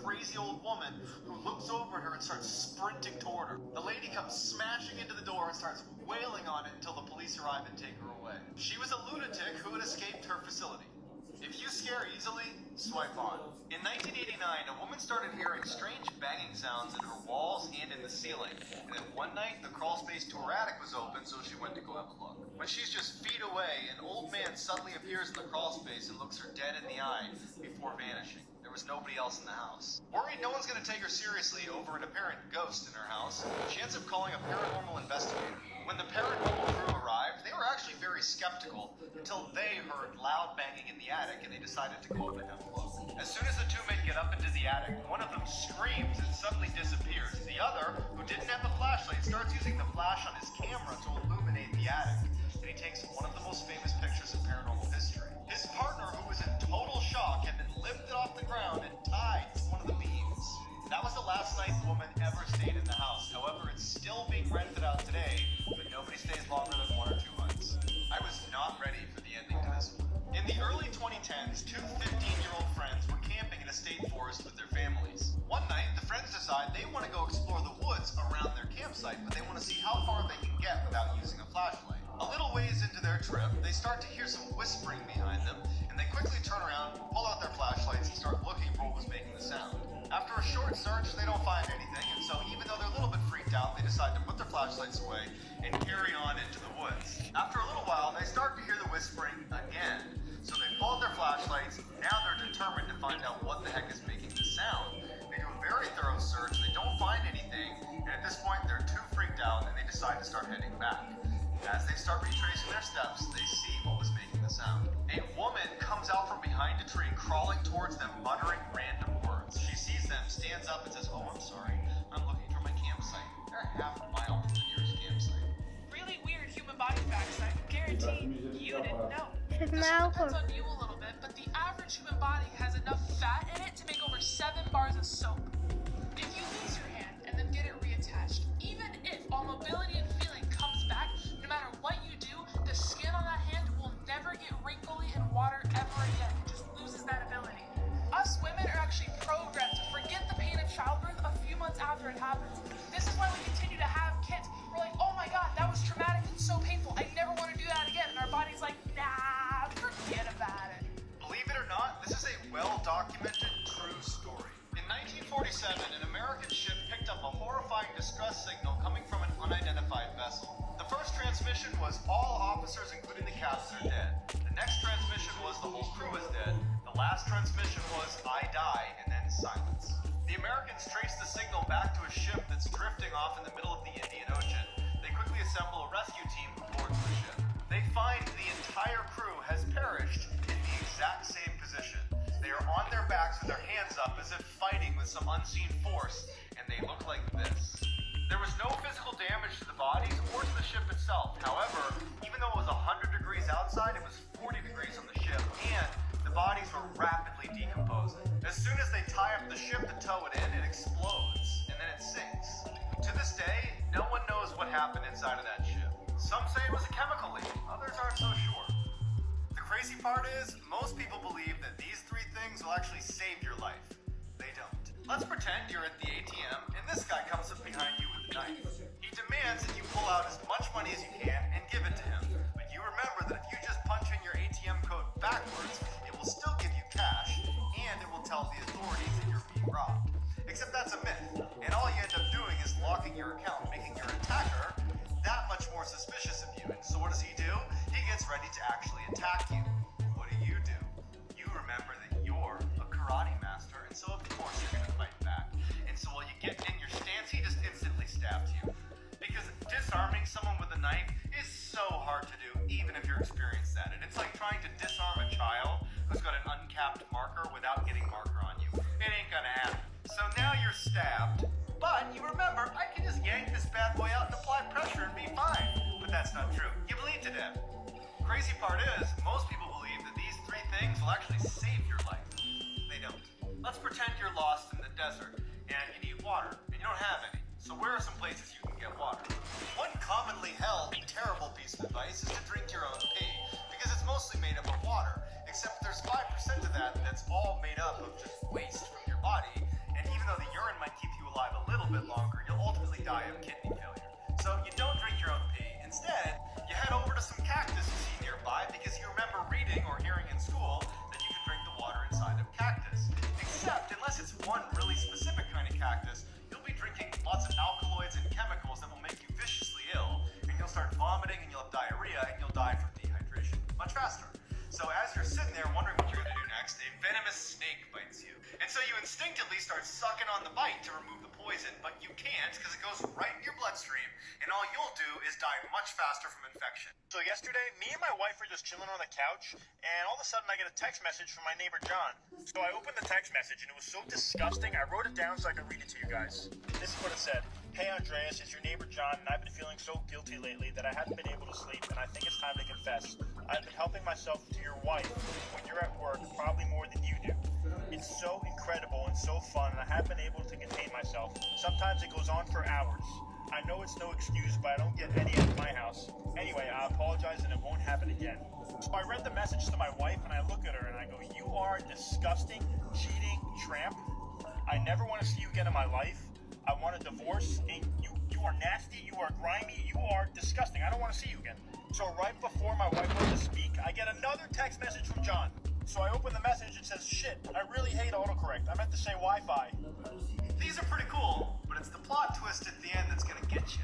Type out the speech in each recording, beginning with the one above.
crazy old woman who looks over at her and starts sprinting toward her. The lady comes smashing into the door and starts wailing on it until the police arrive and take her away. She was a lunatic who had escaped her facility. If you scare easily, swipe on. In 1989, a woman started hearing strange banging sounds in her walls and in the ceiling. And then one night, the crawl space to her attic was open, so she went to go have a look. When she's just feet away, an old man suddenly appears in the crawl space and looks her dead in the eye before vanishing. There was nobody else in the house. Worried no one's going to take her seriously over an apparent ghost in her house, she ends up calling a paranormal investigator. When the paranormal crew arrived, they were actually very skeptical until they heard loud banging in the attic and they decided to go up and have a look. As soon as the two men get up into the attic, one of them screams and suddenly disappears. The other, who didn't have a flashlight, starts using the flash on his camera to illuminate the attic. And he takes one of the most famous pictures in paranormal history. His partner, who was in total shock, had been lifted off the ground and tied to one of the beams. That was the last night the woman ever stayed in the house. However, it's still being rented out today, but nobody stays longer than 1 or 2 months. I was not ready for the ending to this one. In the early 2010s, two 15-year-old friends were camping in a state forest with their families. One night, the friends decide they want to go explore the woods around their campsite, but they want to see how far they can get without using a flashlight. A little ways into their trip, they start to hear some whispering behind them, and they quickly turn around, pull out their flashlights, and start looking for what was making the sound. After a short search, they don't find anything, and so even though they're a little bit freaked out, they decide to put their flashlights away and carry on into the woods. After a little while, they start to hear the whispering again, so they pull out their flashlights. Now they're determined to find out what the heck is making the sound. They do a very thorough search, they don't find anything, and at this point they're too freaked out and they decide to start heading back. As they start retracing their steps, they see what was making the sound. A woman comes out from behind a tree, crawling towards them, muttering random words. She sees them, stands up, and says, "Oh, I'm sorry. I'm looking for my campsite." They're half a mile from the nearest campsite. Really weird human body facts that I guarantee you didn't know. This one depends on you a little bit, but the average human body has enough fat in it to make over 7 bars of soap. If you lose your hand and then get it reattached, even if all mobility and feeling comes back, no matter what you do, the skin on that hand will never get wrinkly in water ever again. It just loses that ability. Us women are actually programmed to forget the pain of childbirth a few months after it happens. This is why we continue to have kids. We're like, oh my god, that was traumatic and so painful. I never want to do that again. And our body's like, nah, forget about it. Believe it or not, this is a well-documented true story. In 1947, an American ship picked up a horrifying distress signal coming from an unidentified vessel. The first transmission was all officers, including the captain, are dead. The next transmission was the whole crew is dead. The last transmission was I die, and then silence. The Americans traced the signal back to a ship that's drifting off in the middle of the Indian Ocean. They quickly assemble a rescue team who boards the ship. They find the entire crew has perished in the exact same position. They are on their backs with their hands up as if fighting with some unseen force, and they look like this. There was no physical damage to the bodies or to the ship itself. However, even though it was 100 degrees outside, it was 40 degrees on the ship, and the bodies were rapidly decomposing. As soon as they tie up the ship to tow it in, it explodes, and then it sinks. To this day, no one knows what happened inside of that ship. Some say it was a chemical leak, others aren't so sure. The crazy part is, most people believe that these 3 things will actually save your life. They don't. Let's pretend you're at the ATM, and this guy comes up behind you with a knife. He demands that you pull out as much money as you can and give it to him. But you remember that if you just punch in your ATM code backwards, it will still give you cash, and it will tell the authorities that you're being robbed. Except that's a myth, and all you end up doing is locking your account, making your attacker that much more suspicious of you. And so what does he do? He gets ready to actually attack you. What do? You remember that you're a karate master, and so of course you're gonna fight back. And so while you get in your stance, he just instantly stabs you. Because disarming someone with a knife is so hard to do, even if you're experienced at it. It's like trying to disarm a child who's got an uncapped marker without getting marker on you. It ain't gonna happen. So now you're stabbed, but you remember, I can just yank this bad boy out and apply pressure and be fine. But that's not true. You bleed to death. Crazy part is, most people believe that these 3 things will actually save your life. They don't. Let's pretend you're lost in the desert, and you need water, and you don't have any. So where are some places you can get water? One commonly held terrible piece of advice is to drink your own pee, because it's mostly made up of water, except there's 5% of that that's all made up of just waste from your body, die of kidney failure. So you don't drink your own pee. Instead, you head over to some cactus you see nearby because you remember reading or hearing in school that you can drink the water inside of cactus. Except, unless it's one really specific kind of cactus, you'll be drinking lots of alkaloids and chemicals that will make you viciously ill, and you'll start vomiting and you'll have diarrhea and you'll die from dehydration much faster. So as you're sitting there wondering what you're going to do next, a venomous snake bites you. And so you instinctively start sucking on the bite to remove the poison, but you can't because it goes right in your bloodstream, and all you'll do is die much faster from infection. So yesterday, me and my wife were just chilling on the couch, and all of a sudden I get a text message from my neighbor John. So I opened the text message, and it was so disgusting, I wrote it down so I could read it to you guys. This is what it said. Hey Andreas, it's your neighbor John, and I've been feeling so guilty lately that I haven't been able to sleep, and I think it's time to confess. I've been helping myself to your wife when you're at work, probably more than you do. It's so incredible and so fun, and I haven't been able to contain myself. Sometimes it goes on for hours. I know it's no excuse, but I don't get any at my house. Anyway, I apologize and it won't happen again. So I read the message to my wife, and I look at her and I go, you are a disgusting, cheating tramp. I never want to see you again in my life. I want a divorce, and you are nasty, you are grimy, you are disgusting. I don't want to see you again. So right before my wife went to speak, I get another text message from John. So I open the message, it says, shit, I really hate autocorrect. I meant to say Wi-Fi. These are pretty cool, but it's the plot twist at the end that's gonna get you.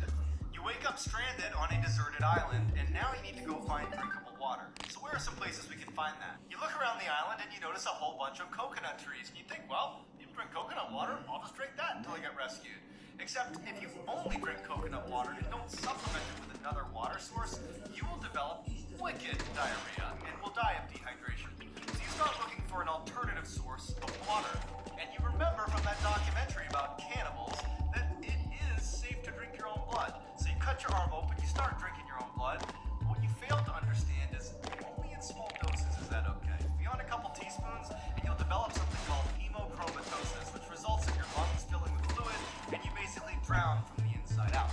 You wake up stranded on a deserted island, and now you need to go find drinkable water. So where are some places we can find that? You look around the island and you notice a whole bunch of coconut trees, and you think, well, people drink coconut water, I'll just drink that until I get rescued. Except if you only drink coconut water and don't supplement it with another water source, you will develop wicked diarrhea and will die of dehydration. So you start looking for an alternative source of water, and you remember from that documentary about cannibals that it is safe to drink your own blood. So you cut your arm open, you start drinking your own blood. What you fail to understand is only in small doses is that okay. Beyond a couple teaspoons, and you'll develop something called hemochromatosis, which results in your lungs filling with fluid, and you basically drown from the inside out.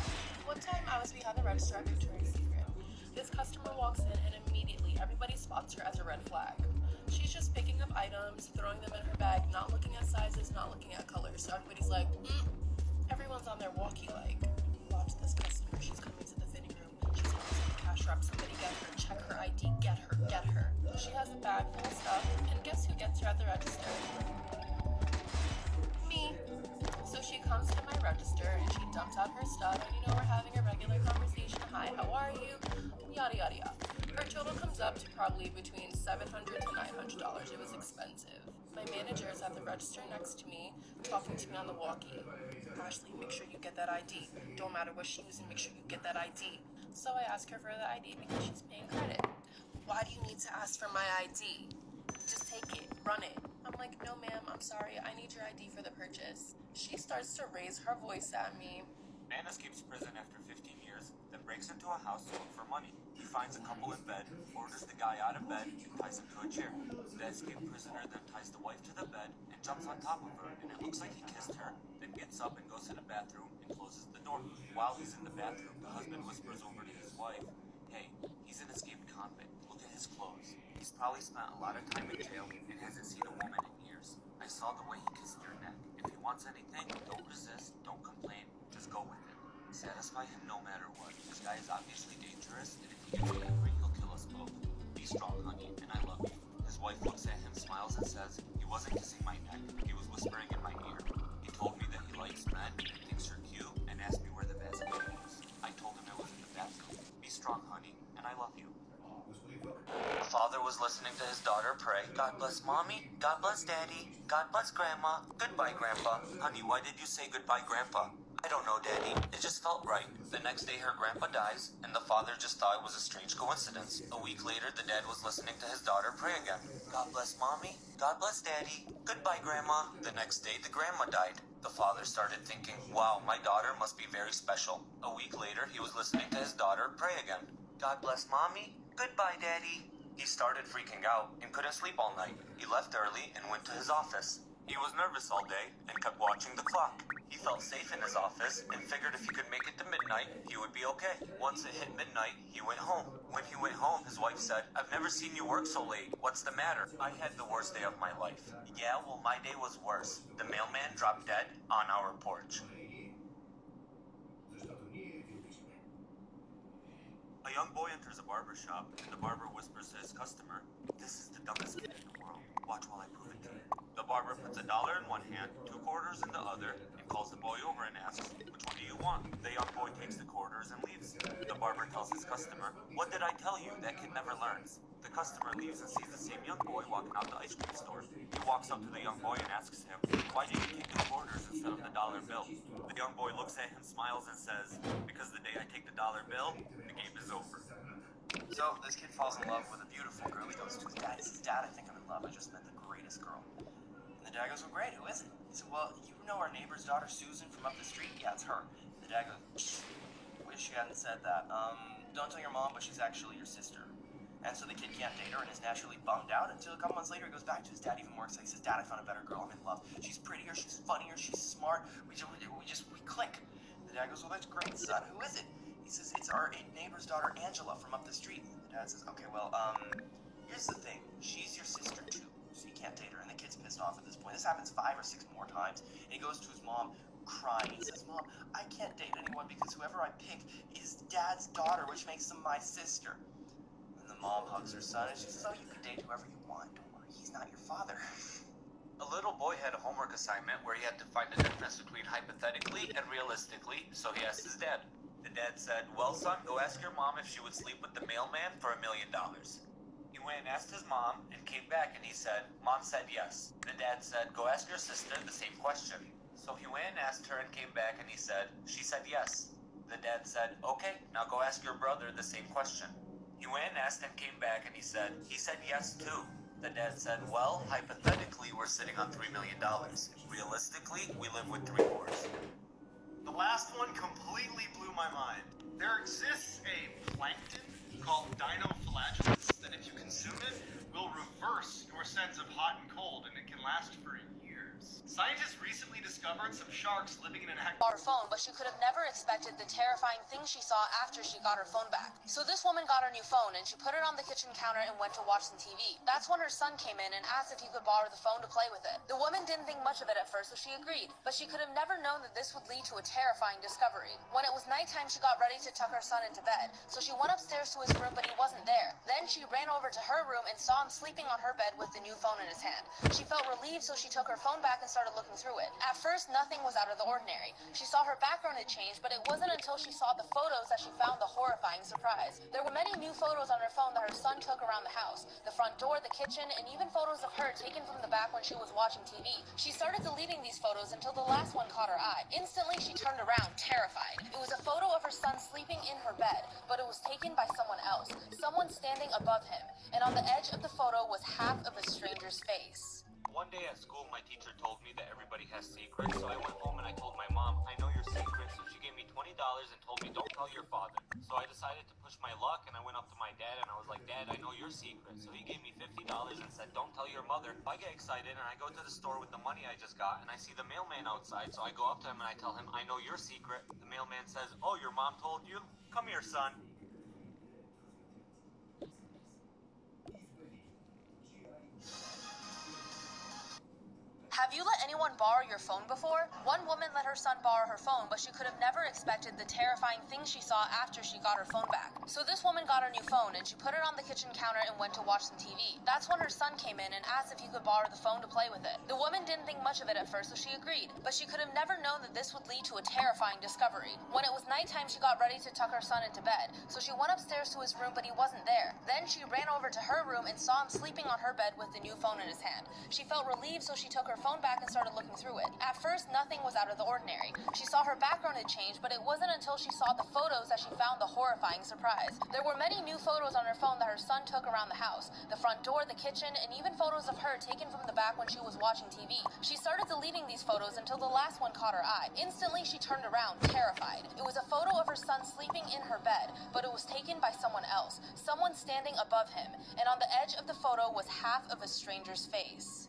One time I was behind the register at Victoria's Secret. This customer walks in and immediately everybody spots her as a red flag. She's just picking up items, throwing them in her bag, not looking at sizes, not looking at colors. So everybody's like, everyone's on their walkie like, watch this customer, she's coming to the fitting room. She's coming to the cash wrap, somebody get her, check her ID, get her, get her. She has a bag full of stuff, and guess who gets her at the register? Me. So she comes to my register and she dumps out her stuff, and we're having a regular conversation. Hi, how are you? Yada yada yada. Her total comes up to probably between $700 to $900. It was expensive. My manager is at the register next to me, talking to me on the walkie. Ashley, make sure you get that ID. Don't matter what she using, make sure you get that ID. So I ask her for the ID because she's paying credit. Why do you need to ask for my ID? Just take it, run it. I'm like, no ma'am, I'm sorry, I need your ID for the purchase. She starts to raise her voice at me. Man escapes prison after 15 years, then breaks into a house to look for money. He finds a couple in bed, orders the guy out of bed, and ties him to a chair. The escaped prisoner then ties the wife to the bed and jumps on top of her, and it looks like he kissed her, then gets up and goes to the bathroom and closes the door. While he's in the bathroom, the husband whispers over to his wife, hey, he's an escaped convict. Look at his clothes. He's probably spent a lot of time in jail and hasn't seen a woman in years. I saw the way he kissed your neck. If he wants anything, don't resist, don't complain, just go with it. Satisfy him no matter what. This guy is obviously dangerous, and if he gets angry, he'll kill us both. Be strong, honey, and I love you. His wife looks at him, smiles, and says, he wasn't kissing my neck, he was whispering in my ear. He told me that he likes men and thinks you're cute, and asked me where the basketball was. I told him it was in the bathroom. Be strong, honey, and I love you. The father was listening to his daughter pray. God bless mommy, God bless daddy, God bless grandma, goodbye grandpa. Honey, why did you say goodbye grandpa? I don't know, daddy, it just felt right. The next day her grandpa dies, and the father just thought it was a strange coincidence. A week later, the dad was listening to his daughter pray again. God bless mommy, God bless daddy, goodbye grandma. The next day, the grandma died. The father started thinking, wow, my daughter must be very special. A week later, he was listening to his daughter pray again. God bless mommy, goodbye daddy. He started freaking out and couldn't sleep all night. He left early and went to his office. He was nervous all day and kept watching the clock. He felt safe in his office and figured if he could make it to midnight, he would be okay. Once it hit midnight, he went home. When he went home, his wife said, I've never seen you work so late. What's the matter? I had the worst day of my life. Yeah, well, my day was worse. The mailman dropped dead on our porch. A young boy enters a barber shop, and the barber whispers to his customer, "This is the dumbest kid in the world. Watch while I prove it to you." The barber puts $1 in one hand, 2 quarters in the other, and calls the boy over and asks, "Which one do you want?" The young boy takes the quarters and leaves. The barber tells his customer, "What did I tell you? That kid never learns." The customer leaves and sees the same young boy walking out the ice cream store. He walks up to the young boy and asks him, "Why did you take the quarters instead of the dollar bill?" The young boy looks at him, smiles, and says, "Because the day I take the dollar bill, the game is over." So this kid falls in love with a beautiful girl. He goes to his dad. He says, "Dad, I think I'm in love. I just met the greatest girl." And the dad goes, "Well, great. Who is it?" He said, "Well, you know our neighbor's daughter, Susan, from up the street? Yeah, it's her." The dad goes, "Wish you hadn't said that. Don't tell your mom, but she's actually your sister." And so the kid can't date her and is naturally bummed out until a couple months later he goes back to his dad even more excited. He says, "Dad, I found a better girl. I'm in love. She's prettier, she's funnier, she's smart. We click." The dad goes, "Well, that's great, son. Who is it?" He says, "It's our neighbor's daughter, Angela, from up the street." The dad says, "Okay, well, here's the thing. She's your sister, too, so you can't date her." And the kid's pissed off at this point. This happens 5 or 6 more times. And he goes to his mom, crying. He says, "Mom, I can't date anyone because whoever I pick is Dad's daughter, which makes them my sister." And the mom hugs her son, and she says, "Oh, you can date whoever you want. Don't worry, he's not your father." A little boy had a homework assignment where he had to find the difference between hypothetically and realistically, so he asked his dad. The dad said, "Well, son, go ask your mom if she would sleep with the mailman for $1 million. He went and asked his mom and came back and he said, "Mom said yes." The dad said, "Go ask your sister the same question." So he went and asked her and came back and he said, "She said yes." The dad said, "Okay, now go ask your brother the same question." He went and asked and came back and he said yes too. The dad said, "Well, hypothetically, we're sitting on $3 million. Realistically, we live with 3 wars." The last one completely blew my mind. There exists a plankton called dinoflagellates that if you consume it, will reverse your sense of hot and cold, and it can last for years. Scientists recently discovered some sharks living in an Our phone, but she could have never expected the terrifying thing she saw after she got her phone back. So this woman got her new phone and she put it on the kitchen counter and went to watch some TV. That's when her son came in and asked if he could borrow the phone to play with it. The woman didn't think much of it at first, so she agreed, but she could have never known that this would lead to a terrifying discovery. When it was nighttime, she got ready to tuck her son into bed, so she went upstairs to his room, but he wasn't there. Then she ran over to her room and saw him sleeping on her bed with the new phone in his hand. She felt relieved, so she took her phone back and started looking through it. At first, nothing was out of the ordinary. She saw her background had changed, but it wasn't until she saw the photos that she found the horrifying surprise. There were many new photos on her phone that her son took around the house. The front door, the kitchen, and even photos of her taken from the back when she was watching TV. She started deleting these photos until the last one caught her eye. Instantly, she turned around, terrified. It was a photo of her son sleeping in her bed, but it was taken by someone else, someone standing above him, and on the edge of the photo was half of a stranger's face. One day at school, my teacher told me that everybody has secrets, so I went home and I told my mom, "I know your secret," so she gave me $20 and told me, "Don't tell your father." So I decided to push my luck and I went up to my dad and I was like, "Dad, I know your secret." So he gave me $50 and said, "Don't tell your mother." I get excited and I go to the store with the money I just got and I see the mailman outside, so I go up to him and I tell him, "I know your secret." The mailman says, "Oh, your mom told you? Come here, son." Have you let anyone borrow your phone before? One woman let her son borrow her phone, but she could have never expected the terrifying thing she saw after she got her phone back. So this woman got her new phone and she put it on the kitchen counter and went to watch some TV. That's when her son came in and asked if he could borrow the phone to play with it. The woman didn't think much of it at first, so she agreed, but she could have never known that this would lead to a terrifying discovery. When it was nighttime, she got ready to tuck her son into bed, so she went upstairs to his room, but he wasn't there. Then she ran over to her room and saw him sleeping on her bed with the new phone in his hand. She felt relieved, so she took her phone back and started looking through it. At first, nothing was out of the ordinary. She saw her background had changed, but it wasn't until she saw the photos that she found the horrifying surprise. There were many new photos on her phone that her son took around the house. The front door, the kitchen, and even photos of her taken from the back when she was watching TV. She started deleting these photos until the last one caught her eye. Instantly, she turned around, terrified. It was a photo of her son sleeping in her bed, but it was taken by someone else, someone standing above him, and on the edge of the photo was half of a stranger's face.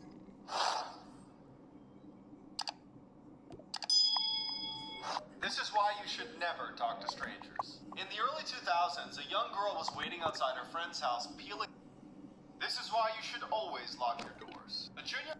This is why you should never talk to strangers. In the early 2000s, a young girl was waiting outside her friend's house peeling. This is why you should always lock your doors. A junior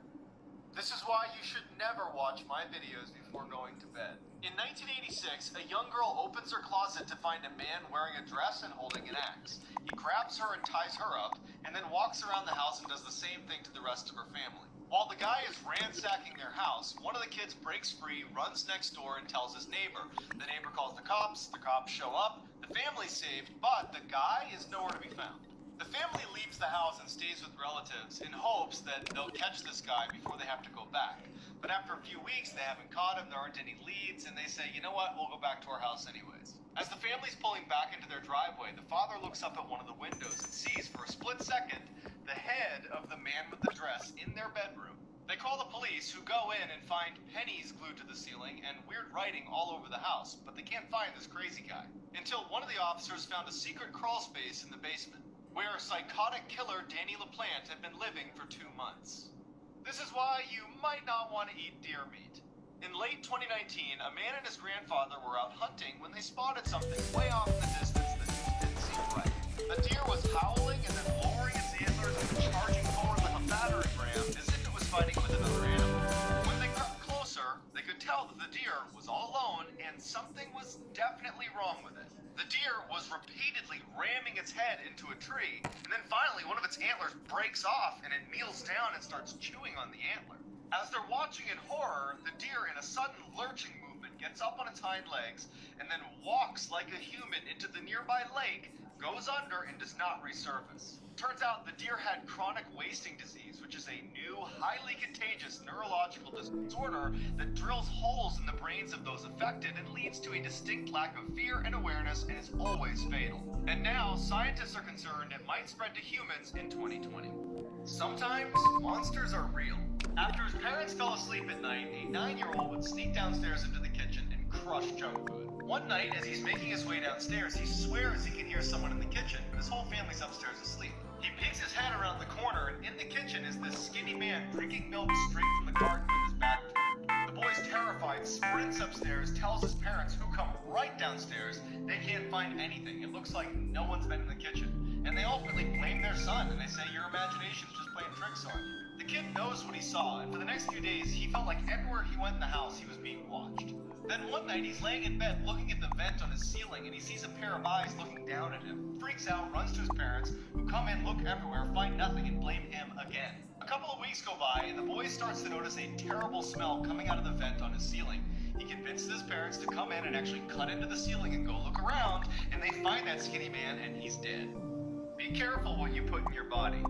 This is why you should never watch my videos before going to bed. In 1986, a young girl opens her closet to find a man wearing a dress and holding an axe. He grabs her and ties her up, and then walks around the house and does the same thing to the rest of her family. While the guy is ransacking their house, one of the kids breaks free, runs next door, and tells his neighbor. The neighbor calls the cops show up, the family's saved, but the guy is nowhere to be found. The family leaves the house and stays with relatives in hopes that they'll catch this guy before they have to go back. But after a few weeks, they haven't caught him, there aren't any leads, and they say, you know what, we'll go back to our house anyways. As the family's pulling back into their driveway, the father looks up at one of the windows and sees for a split second the head of the man with the dress in their bedroom. They call the police, who go in and find pennies glued to the ceiling and weird writing all over the house, but they can't find this crazy guy. Until one of the officers found a secret crawl space in the basement, where psychotic killer Danny LaPlante had been living for 2 months. This is why you might not want to eat deer meat. In late 2019, a man and his grandfather were out hunting when they spotted something way off in the distance that didn't seem right. A deer was howling and then lowering its antlers and charging forward like a battering ram as if it was fighting with another animal. When they got closer, they could tell that the deer was all alone and something was definitely wrong with it. The deer was repeatedly ramming its head into a tree, and then finally one of its antlers breaks off and it kneels down and starts chewing on the antler. As they're watching in horror, the deer in a sudden lurching movement gets up on its hind legs and then walks like a human into the nearby lake, goes under, and does not resurface. Turns out the deer had chronic wasting disease, which is a new, highly contagious neurological disorder that drills holes in the brains of those affected and leads to a distinct lack of fear and awareness and is always fatal. And now, scientists are concerned it might spread to humans in 2020. Sometimes, monsters are real. After his parents fell asleep at night, a 9-year-old would sneak downstairs into the kitchen and crush junk food. One night, as he's making his way downstairs, he swears he can hear someone in the kitchen, but his whole family's upstairs asleep. He peeks his head around the corner, and in the kitchen is this skinny man drinking milk straight from the garden with his back turned. The boy's terrified, sprints upstairs, tells his parents, who come right downstairs, they can't find anything. It looks like no one's been in the kitchen. And they ultimately blame their son, and they say, your imagination's just playing tricks on you. The kid knows what he saw, and for the next few days, he felt like everywhere he went in the house, he was being watched. Then one night, he's laying in bed looking at the vent on his ceiling, and he sees a pair of eyes looking down at him. Freaks out, runs to his parents, who come in, look everywhere, find nothing, and blame him again. A couple of weeks go by, and the boy starts to notice a terrible smell coming out of the vent on his ceiling. He convinces his parents to come in and actually cut into the ceiling and go look around, and they find that skinny man, and he's dead. Be careful what you put in your body.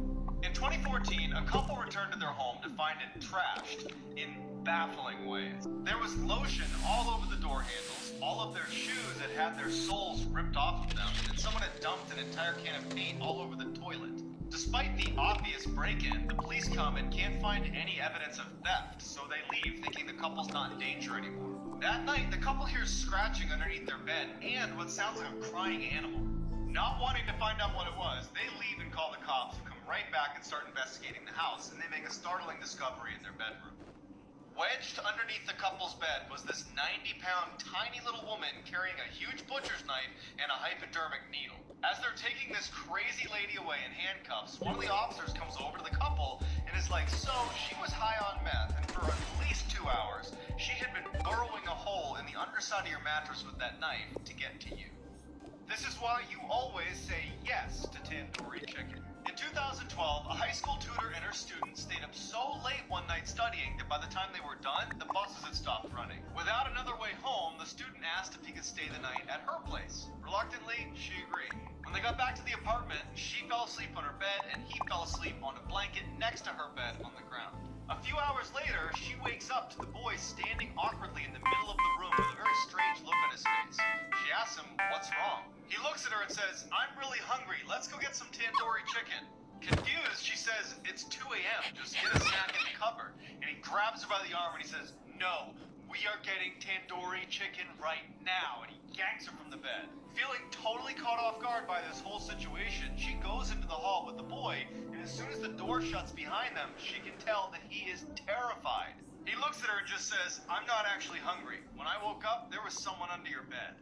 In 2014, a couple returned to their home to find it trashed in baffling ways. There was lotion all over the door handles, all of their shoes that had their soles ripped off of them, and someone had dumped an entire can of paint all over the toilet. Despite the obvious break-in, the police come and can't find any evidence of theft, so they leave thinking the couple's not in danger anymore. That night, the couple hears scratching underneath their bed and what sounds like a crying animal. Not wanting to find out what it was, they leave and call the cops, who come right back and start investigating the house, and they make a startling discovery in their bedroom. Wedged underneath the couple's bed was this 90-pound tiny little woman carrying a huge butcher's knife and a hypodermic needle. As they're taking this crazy lady away in handcuffs, one of the officers comes over to the couple and is like, so she was high on meth, and for at least 2 hours, she had been burrowing a hole in the underside of your mattress with that knife to get to you. This is why you always say yes to tandoori chicken. In 2012, a high school tutor and her students stayed up so late one night studying that by the time they were done, the buses had stopped running. Without another way home, the student asked if he could stay the night at her place. Reluctantly, she agreed. When they got back to the apartment, she fell asleep on her bed and he fell asleep on a blanket next to her bed on the ground. A few hours later, she wakes up to the boy standing awkwardly in the middle of the room with a very strange look on his face. She asks him, what's wrong? He looks at her and says, I'm really hungry, let's go get some tandoori chicken. Confused, she says, it's 2 a.m., just get a snack in the cupboard. And he grabs her by the arm and he says, no, we are getting tandoori chicken right now. And he yanks her from the bed. Feeling totally caught off guard by this whole situation, she goes into the hall with the boy, and as soon as the door shuts behind them, she can tell that he is terrified. He looks at her and just says, I'm not actually hungry. When I woke up, there was someone under your bed.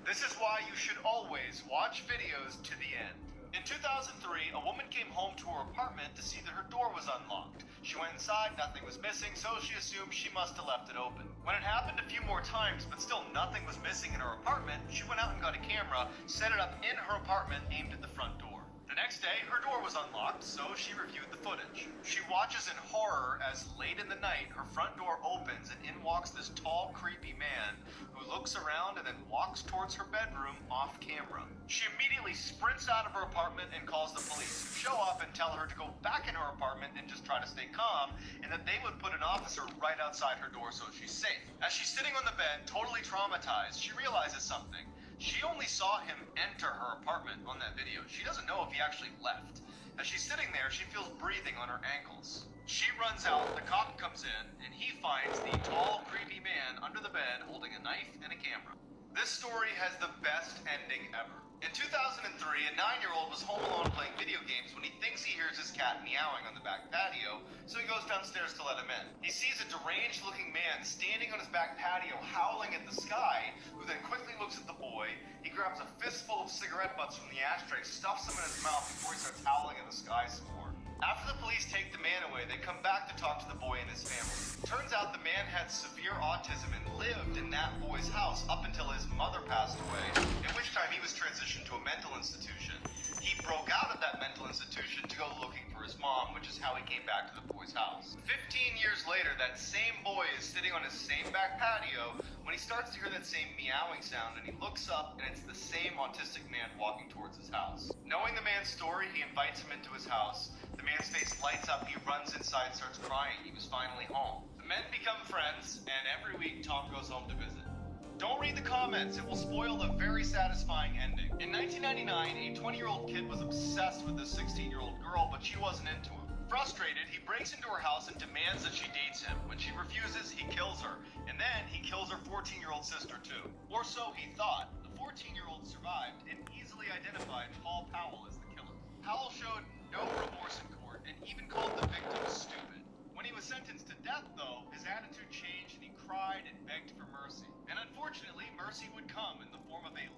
This is why you should always watch videos to the end. In 2003, a woman came home to her apartment to see that her door was unlocked. She went inside, nothing was missing, so she assumed she must have left it open. When it happened a few more times, but still nothing was missing in her apartment, she went out and got a camera, set it up in her apartment aimed at the front door. The next day, her door was unlocked, so she reviewed the footage. She watches in horror as late in the night, her front door opens and in walks this tall, creepy man who looks around and then walks towards her bedroom off camera. She immediately sprints out of her apartment and calls the police, who show up and tell her to go back in her apartment and just try to stay calm, and that they would put an officer right outside her door so she's safe. As she's sitting on the bed, totally traumatized, she realizes something. She only saw him enter her apartment on that video. She doesn't know if he actually left. As she's sitting there, she feels breathing on her ankles. She runs out, the cop comes in, and he finds the tall, creepy man under the bed holding a knife and a camera. This story has the best ending ever. In 2003, a 9-year-old was home alone playing video games when he thinks he hears his cat meowing on the back patio, so he goes downstairs to let him in. He sees a deranged-looking man standing on his back patio howling at the sky, who then quickly looks at the boy. He grabs a fistful of cigarette butts from the ashtray, stuffs them in his mouth before he starts howling at the sky some more. After the police take the man away, they come back to talk to the boy and his family. Turns out the man had severe autism and lived in that boy's house up until his mother passed away, at which time he was transitioned to a mental institution. He broke out of that mental institution to go looking for his mom, which is how he came back to the boy's house. 15 years later, that same boy is sitting on his same back patio when he starts to hear that same meowing sound, and he looks up and it's the same autistic man walking towards his house. Knowing the man's story, he invites him into his house. The man's face lights up, he runs inside, starts crying. He was finally home. The men become friends, and every week Tom goes home to visit. Don't read the comments, it will spoil the very satisfying ending. In 1999, a 20-year-old kid was obsessed with this 16-year-old girl, but she wasn't into him. Frustrated, he breaks into her house and demands that she dates him. When she refuses, he kills her. And then he kills her 14-year-old sister too. Or so he thought. The 14-year-old survived and easily identified Paul Powell as the killer. Powell showed no remorse in court and even called the victim stupid. When he was sentenced to death, though, his attitude changed and he cried and begged for mercy. And unfortunately, mercy would come in the form of a...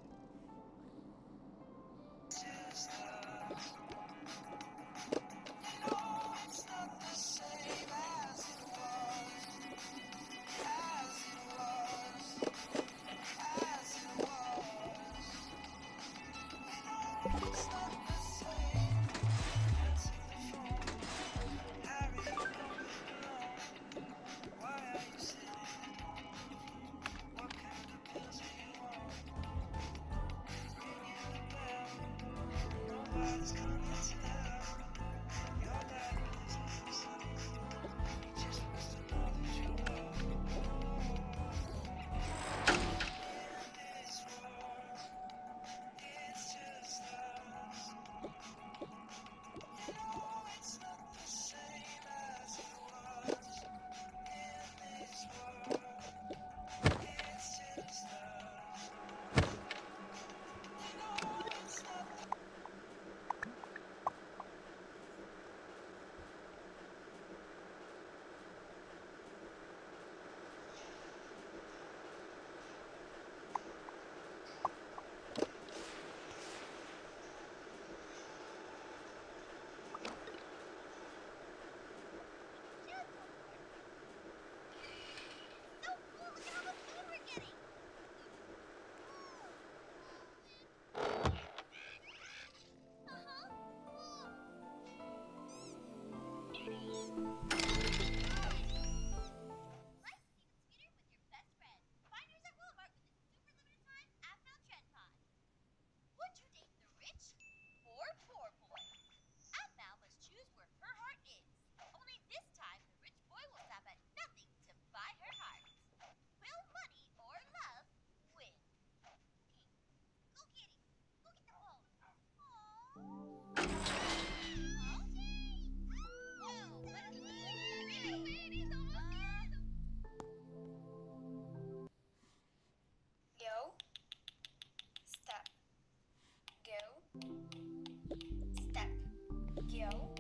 Step. Go.